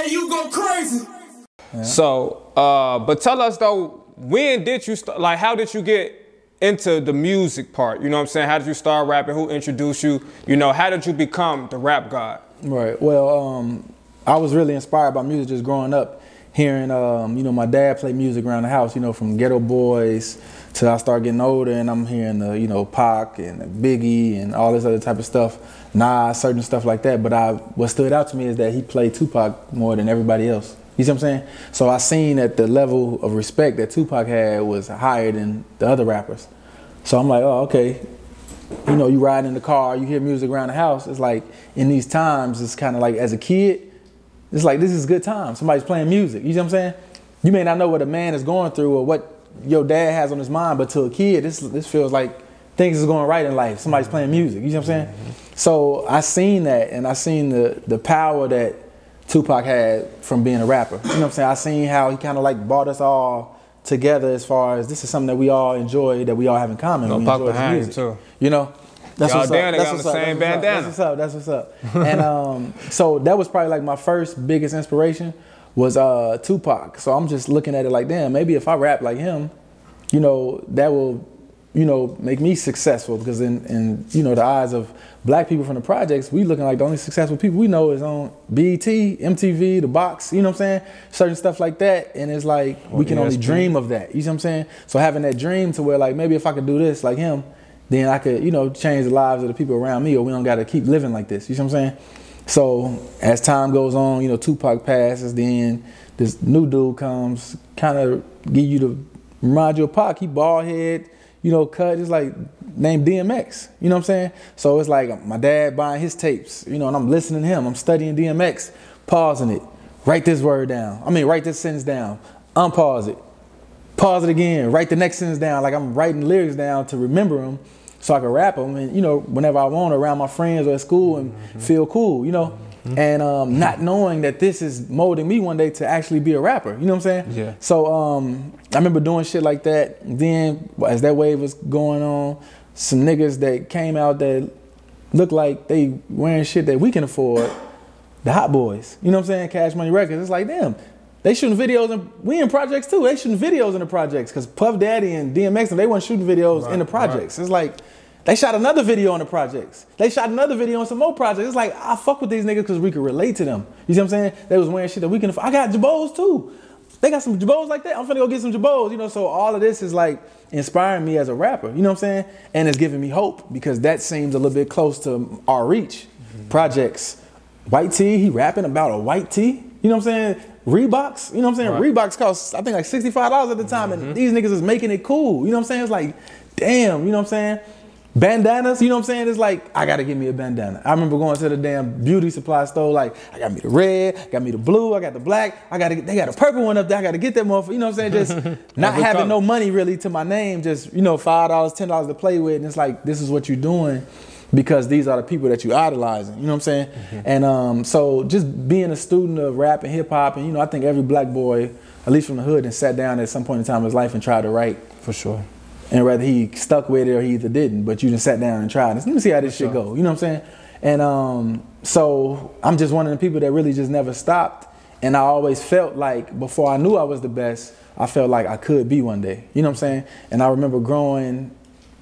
Hey, you go crazy. Yeah. So, but tell us though, when did you start, like how did you get into the music part? You know what I'm saying? How did you start rapping? Who introduced you? You know, how did you become the rap god? Right, well, I was really inspired by music just growing up, hearing, you know, my dad play music around the house, you know, from Ghetto Boys till I start getting older and I'm hearing the, you know, Pac and Biggie and all this other type of stuff, Nas, certain stuff like that. But what stood out to me is that he played Tupac more than everybody else. You see what I'm saying? So I seen that the level of respect that Tupac had was higher than the other rappers. So I'm like, oh, okay. You know, you ride in the car, you hear music around the house. It's like in these times, it's kind of like as a kid, it's like this is a good time. Somebody's playing music. You see what I'm saying? You may not know what a man is going through or what your dad has on his mind, but to a kid, this feels like things is going right in life. Somebody's playing music. You see what I'm saying? So I seen that, and I seen the power that Tupac had from being a rapper. You know what I'm saying? I seen how he kind of like brought us all together as far as this is something that we all enjoy, that we all have in common. No, Pac behind him too. You know? That's what's up. They got the same bandana. That's what's up. And so that was probably like my first biggest inspiration was Tupac. So I'm just looking at it like, damn, maybe if I rap like him, you know, that will, you know, make me successful, because in you know, the eyes of black people from the projects, we looking like the only successful people we know is on BET, MTV, The Box, you know what I'm saying? Certain stuff like that. And it's like, we can only dream of that. You see what I'm saying? So having that dream to where like, maybe if I could do this like him, then I could, you know, change the lives of the people around me, or we don't got to keep living like this. You see what I'm saying? So as time goes on, you know, Tupac passes, then this new dude comes, kind of give you the, remind you of Pac. He bald head, you know, cut, just like named DMX. You know what I'm saying? So it's like my dad buying his tapes, you know, and I'm listening to him. I'm studying DMX, pausing it, write this word down. I mean, write this sentence down, unpause it. Pause it again, write the next sentence down. Like I'm writing lyrics down to remember them so I can rap them, and you know, whenever I want, around my friends or at school, and feel cool, you know? And not knowing that this is molding me one day to actually be a rapper, you know what I'm saying? Yeah. So I remember doing shit like that. Then as that wave was going on, some niggas that came out that looked like they wearing shit that we can afford, the Hot Boys, you know what I'm saying? Cash Money Records. It's like, damn. They shooting videos, and we in projects too. They shooting videos in the projects, because Puff Daddy and DMX, and they weren't shooting videos in the projects. It's like, they shot another video in the projects. They shot another video on some more projects. It's like, I fuck with these niggas because we can relate to them. You see what I'm saying? They was wearing shit that we can afford. I got Jabos too. They got some Jabos like that. I'm finna go get some Jabos, you know? So all of this is like inspiring me as a rapper, you know what I'm saying? And it's giving me hope, because that seems a little bit close to our reach. Projects. White tee, he rapping about a white tee. You know what I'm saying? Reeboks, you know what I'm saying? Reeboks cost, I think, like $65 at the time, and these niggas is making it cool. You know what I'm saying? It's like, damn, you know what I'm saying? Bandanas, you know what I'm saying? It's like, I gotta get me a bandana. I remember going to the damn beauty supply store, like, I got me the red, I got me the blue, I got the black, they got a purple one up there, I gotta get that motherfucker, you know what I'm saying? Just not having no money really to my name, just, you know, $5, $10 to play with, and it's like, this is what you're doing, because these are the people that you idolizing, you know what I'm saying? And so just being a student of rap and hip hop, and you know, I think every black boy, at least from the hood, and sat down at some point in time in his life and tried to write. For sure. And whether he stuck with it or he either didn't, but you just sat down and tried. Let me see how this shit go, you know what I'm saying? And so I'm just one of the people that really just never stopped. And I always felt like, before I knew I was the best, I felt like I could be one day, you know what I'm saying? And I remember growing,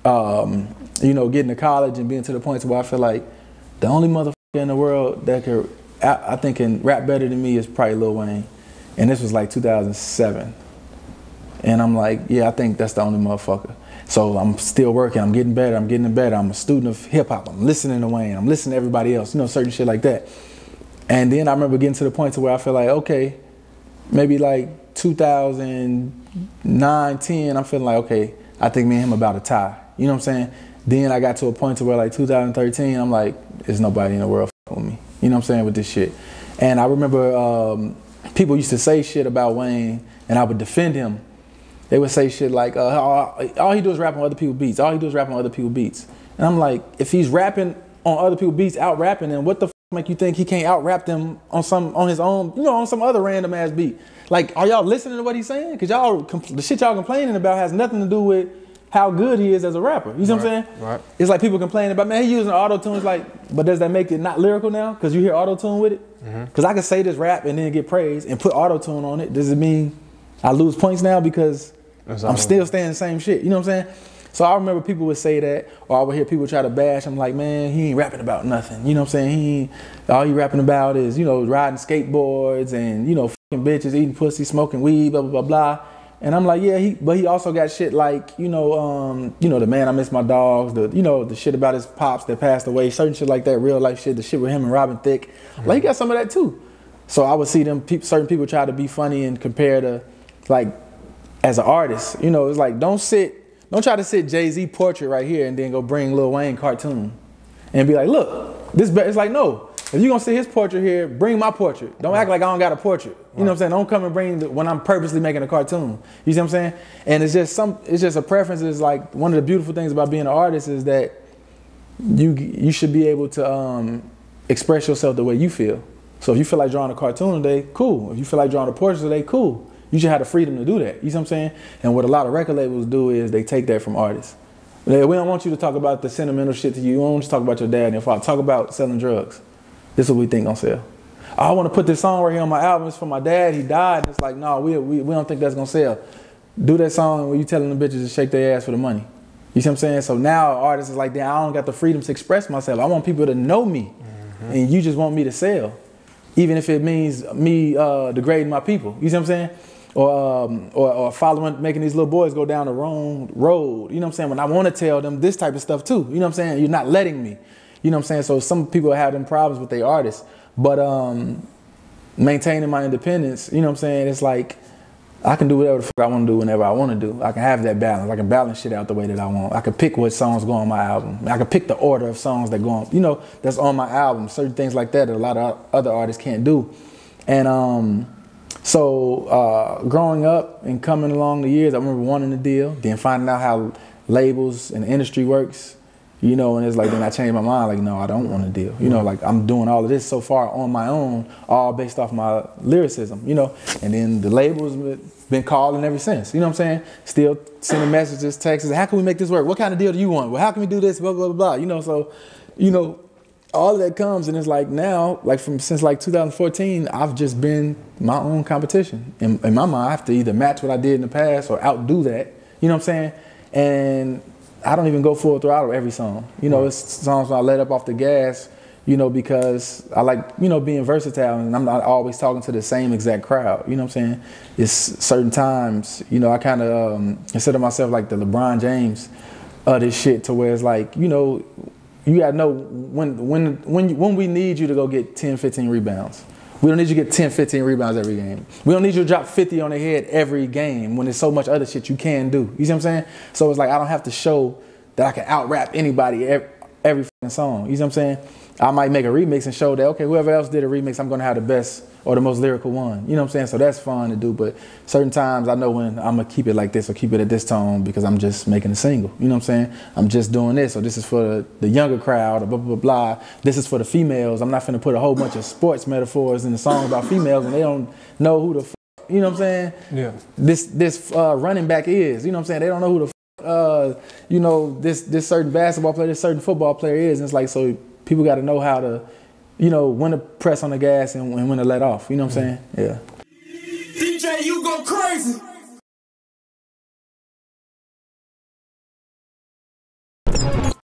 you know, getting to college and being to the point where I feel like the only motherfucker in the world that could, I think, can rap better than me is probably Lil Wayne. And this was like 2007. And I'm like, yeah, I think that's the only motherfucker. So I'm still working, I'm getting better, I'm getting better. I'm a student of hip hop, I'm listening to Wayne, I'm listening to everybody else, you know, certain shit like that. And then I remember getting to the point to where I feel like, okay, maybe like 2009, 10, I'm feeling like, okay, I think me and him about to tie. You know what I'm saying? Then I got to a point to where like 2013, I'm like, there's nobody in the world with me. You know what I'm saying, with this shit. And I remember people used to say shit about Wayne, and I would defend him. They would say shit like, all he do is rap on other people's beats. All he do is rap on other people's beats. And I'm like, if he's rapping on other people's beats, out rapping, then what the f make you think he can't out rap them on his own, you know, on some other random ass beat? Like, are y'all listening to what he's saying? Cause y'all, the shit y'all complaining about has nothing to do with how good he is as a rapper. You see what I'm saying? Right. It's like people complaining about, man, he using auto-tunes, like, but does that make it not lyrical now? Cause you hear auto-tune with it? Because I could say this rap and then get praise and put auto-tune on it. Does it mean I lose points now because I'm still saying the same shit? You know what I'm saying? So I remember people would say that, or I would hear people try to bash. I'm like, man, he ain't rapping about nothing. You know what I'm saying? All he rapping about is, you know, riding skateboards and, you know, fucking bitches, eating pussy, smoking weed, blah, blah, blah, blah. And I'm like, yeah, but he also got shit like, you know, the man, I miss my dogs, the shit about his pops that passed away, certain shit like that, real life shit, the shit with him and Robin Thicke. Like, he got some of that too. So I would see certain people try to be funny and compare to, like, as an artist, you know, it's like, don't try to sit Jay-Z portrait right here and then go bring Lil Wayne cartoon and be like, look, this, it's like, no, if you're gonna see his portrait here, bring my portrait. Don't act like I don't got a portrait. You know what I'm saying? Don't come and bring when I'm purposely making a cartoon. You see what I'm saying? And it's just a preference. It's like, one of the beautiful things about being an artist is that you should be able to express yourself the way you feel. So if you feel like drawing a cartoon today, cool. If you feel like drawing a portrait today, cool. You should have the freedom to do that. You see what I'm saying? And what a lot of record labels do is they take that from artists. We don't want you to talk about the sentimental shit to you. We don't want you to talk about your dad and your father. Talk about selling drugs. This is what we think gonna sell. I want to put this song right here on my album. It's for my dad. He died. It's like, no, we don't think that's gonna sell. Do that song where you telling the bitches to shake their ass for the money. You see what I'm saying? So now artists is like, damn, I don't got the freedom to express myself. I want people to know me, and you just want me to sell, even if it means me degrading my people. You see what I'm saying? Or following, making these little boys go down the wrong road. You know what I'm saying? When I want to tell them this type of stuff too. You know what I'm saying? You're not letting me. You know what I'm saying? So some people have them problems with their artists, but maintaining my independence, you know what I'm saying? It's like, I can do whatever the fuck I want to do whenever I want to do. I can have that balance. I can balance shit out the way that I want. I can pick what songs go on my album. I can pick the order of songs that go on, you know, that's on my album. Certain things like that a lot of other artists can't do. And so growing up and coming along the years, I remember wanting a deal, then finding out how labels and the industry works. You know, and it's like, then I changed my mind, like, no, I don't want a deal. You know, like, I'm doing all of this so far on my own, all based off my lyricism, you know. And then the labels been calling ever since, you know what I'm saying? Still sending messages, texts, how can we make this work? What kind of deal do you want? Well, how can we do this, blah, blah, blah, blah. You know, so, you know, all of that comes, and it's like now, like since like 2014, I've just been my own competition. In my mind, I have to either match what I did in the past or outdo that, you know what I'm saying? And I don't even go full throttle every song. You know, it's songs when I let up off the gas, you know, because I like, you know, being versatile, and I'm not always talking to the same exact crowd. You know what I'm saying? It's certain times, you know, I kind of consider myself like the LeBron James of this shit, to where it's like, you know, you gotta know when we need you to go get 10, 15 rebounds. We don't need you to get 10, 15 rebounds every game. We don't need you to drop 50 on their head every game when there's so much other shit you can do. You see what I'm saying? So it's like, I don't have to show that I can out-rap anybody every fucking song. You see what I'm saying? I might make a remix and show that, okay, whoever else did a remix, I'm gonna have the best or the most lyrical one. You know what I'm saying? So that's fun to do, but certain times I know when I'm gonna keep it like this or keep it at this tone because I'm just making a single. You know what I'm saying? I'm just doing this, or this is for the younger crowd, or blah, blah, blah, blah. This is for the females. I'm not finna put a whole bunch of sports metaphors in the song about females and they don't know who the f, you know what I'm saying? Yeah. This running back is, you know what I'm saying? They don't know who the f, you know, this certain basketball player, this certain football player is. And it's like, so people got to know how to, you know, when to press on the gas and when to let off. You know what I'm saying? Yeah. DJ, you go crazy.